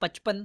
55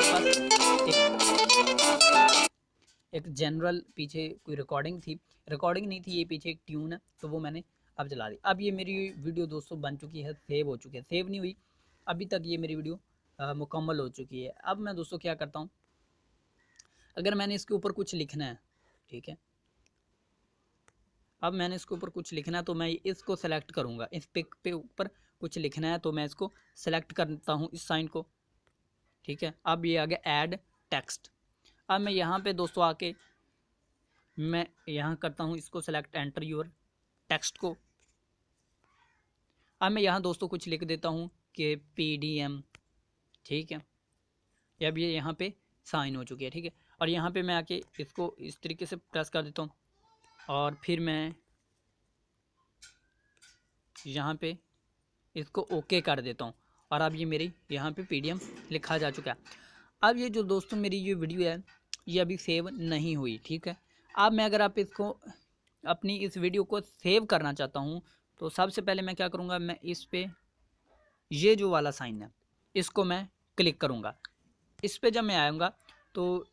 मेरे पास एक जनरल पीछे कोई रिकॉर्डिंग थी, रिकॉर्डिंग नहीं थी, ये पीछे एक ट्यून है, तो वो मैंने अब चला दी। अब ये मेरी वीडियो दोस्तों बन चुकी है, सेव हो चुकी है, सेव नहीं हुई अभी तक, ये मेरी वीडियो मुकम्मल हो चुकी है। अब मैं दोस्तों क्या करता हूँ, अगर मैंने इसके ऊपर कुछ लिखना है, ठीक है, अब मैंने इसके ऊपर कुछ लिखना है तो मैं इसको सेलेक्ट करूँगा, इस पिक पे ऊपर कुछ लिखना है तो मैं इसको सेलेक्ट करता हूँ, इस साइन को, ठीक है। अब ये आ गया ऐड टेक्स्ट। अब मैं यहाँ पे दोस्तों आके मैं यहाँ करता हूँ इसको सेलेक्ट, एंटर योर टेक्स्ट को। अब मैं यहाँ दोस्तों कुछ लिख देता हूँ कि PDM, ठीक है। अब ये यहाँ पे साइन हो चुकी है, ठीक है। और यहाँ पे मैं आके इसको इस तरीके से प्रेस कर देता हूँ और फिर मैं यहाँ पे इसको ओके कर देता हूँ और अब ये मेरी यहाँ पे PDM लिखा जा चुका है। अब ये जो दोस्तों मेरी ये वीडियो है ये अभी सेव नहीं हुई, ठीक है। अब मैं अगर आप इसको अपनी इस वीडियो को सेव करना चाहता हूँ तो सबसे पहले मैं क्या करूँगा, मैं इस पे ये जो वाला साइन है इसको मैं क्लिक करूँगा। इस पे जब मैं आऊँगा तो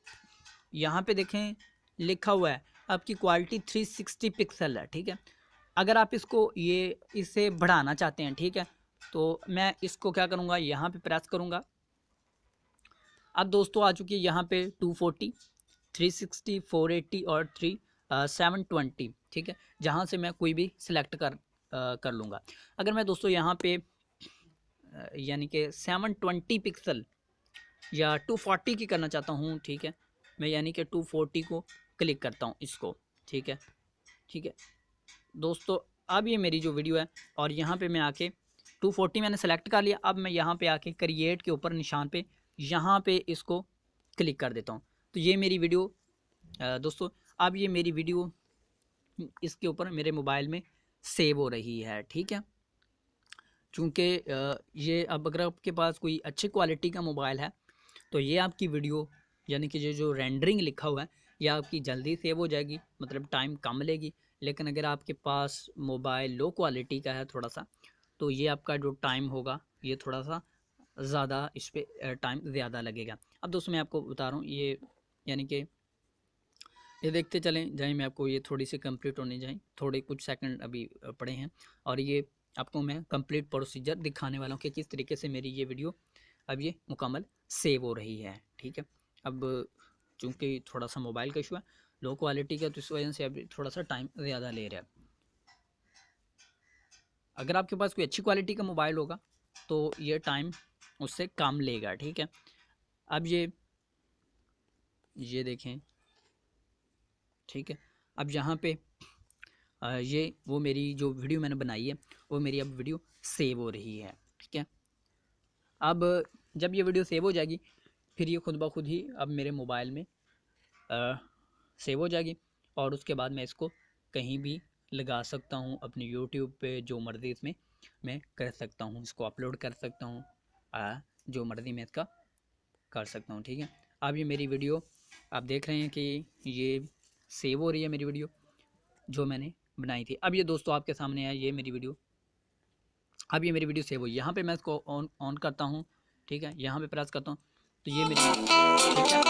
यहाँ पे देखें लिखा हुआ है आपकी क्वालिटी 360 पिक्सल है, ठीक है। अगर आप इसको ये इसे बढ़ाना चाहते हैं, ठीक है, तो मैं इसको क्या करूँगा, यहाँ पे प्रेस करूँगा। अब दोस्तों आ चुकी है यहाँ पे 240, 360, 480 और 720, ठीक है, जहाँ से मैं कोई भी सिलेक्ट कर लूँगा। अगर मैं दोस्तों यहाँ पे यानी कि 720 पिक्सल या 240 की करना चाहता हूँ, ठीक है, मैं यानी कि 240 को क्लिक करता हूँ इसको, ठीक है, ठीक है दोस्तों। अब ये मेरी जो वीडियो है और यहाँ पे मैं आके 240 मैंने सेलेक्ट कर लिया। अब मैं यहाँ पे आके क्रिएट के ऊपर निशान पे यहाँ पे इसको क्लिक कर देता हूँ, तो ये मेरी वीडियो दोस्तों, अब ये मेरी वीडियो इसके ऊपर मेरे मोबाइल में सेव हो रही है, ठीक है। चूँकि ये अब अगर आपके पास कोई अच्छी क्वालिटी का मोबाइल है तो ये आपकी वीडियो यानी कि ये जो रेंडरिंग लिखा हुआ है ये आपकी जल्दी सेव हो जाएगी, मतलब टाइम कम लेगी। लेकिन अगर आपके पास मोबाइल लो क्वालिटी का है थोड़ा सा, तो ये आपका जो टाइम होगा ये थोड़ा सा ज़्यादा, इस पर टाइम ज़्यादा लगेगा। अब दोस्तों मैं आपको बता रहा हूँ ये यानी कि ये देखते चलें जाएँ, मैं आपको ये थोड़ी सी कंप्लीट होने जाएँ, थोड़े कुछ सेकंड अभी पड़े हैं और ये आपको मैं कंप्लीट प्रोसीजर दिखाने वाला हूँ कि किस तरीके से मेरी ये वीडियो अब ये मुकम्मल सेव हो रही है, ठीक है। अब चूँकि थोड़ा सा मोबाइल का इशू है, लो क्वालिटी का, तो इस वजह से अभी थोड़ा सा टाइम ज़्यादा ले रहा है। अगर आपके पास कोई अच्छी क्वालिटी का मोबाइल होगा तो ये टाइम उससे कम लेगा, ठीक है। अब ये देखें, ठीक है। अब यहाँ पे ये वो मेरी जो वीडियो मैंने बनाई है वो मेरी अब वीडियो सेव हो रही है, ठीक है। अब जब ये वीडियो सेव हो जाएगी फिर ये खुद ब खुद ही अब मेरे मोबाइल में सेव हो जाएगी और उसके बाद मैं इसको कहीं भी लगा सकता हूँ, अपने यूट्यूब पे जो मर्ज़ी इसमें मैं कर सकता हूँ, इसको अपलोड कर सकता हूँ, जो मर्ज़ी मैं इसका कर सकता हूँ, ठीक है। अब ये मेरी वीडियो आप देख रहे हैं कि ये सेव हो रही है मेरी वीडियो जो मैंने बनाई थी। अब ये दोस्तों आपके सामने है ये मेरी वीडियो, अब ये मेरी वीडियो सेव हुई। यहाँ पे मैं इसको ऑन करता हूँ, ठीक है, यहाँ पे प्रेस करता हूँ तो ये मेरी, ठीक है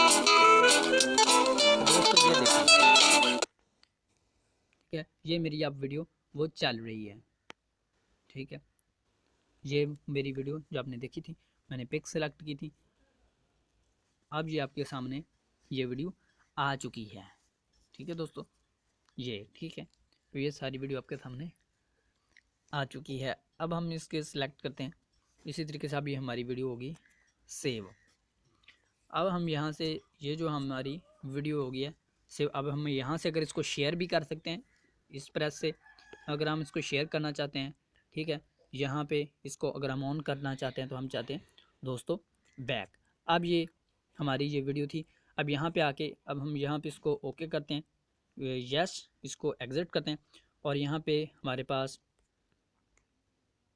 दोस्तों, ये देखिए, ठीक है, ये मेरी अब वीडियो वो चल रही है, ठीक है। ये मेरी वीडियो जो आपने देखी थी, मैंने पिक सेलेक्ट की थी, अब ये आपके सामने ये वीडियो आ चुकी है, ठीक है दोस्तों, ये ठीक है। तो ये सारी वीडियो आपके सामने आ चुकी है। अब हम इसके सिलेक्ट करते हैं, इसी तरीके से अब ये हमारी वीडियो होगी सेव। अब हम यहाँ से ये जो हमारी वीडियो होगी है सेव, अब हम यहाँ से अगर इसको शेयर भी कर सकते हैं इस प्रेस से, अगर हम इसको शेयर करना चाहते हैं, ठीक है, यहाँ पे इसको अगर हम ऑन करना चाहते हैं तो हम चाहते हैं दोस्तों बैक। अब ये हमारी ये वीडियो थी, अब यहाँ पे आके अब हम यहाँ पे इसको ओके करते हैं, यस, इसको एग्ज़िट करते हैं और यहाँ पे हमारे पास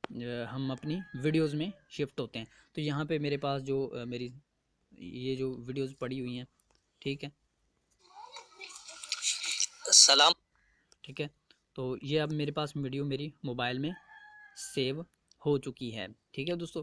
हम अपनी वीडियोस में शिफ्ट होते हैं। तो यहाँ पे मेरे पास जो मेरी ये जो वीडियोस पड़ी हुई हैं, ठीक है, सलाम, ठीक है, तो ये अब मेरे पास वीडियो मेरी मोबाइल में सेव हो चुकी है, ठीक है दोस्तों।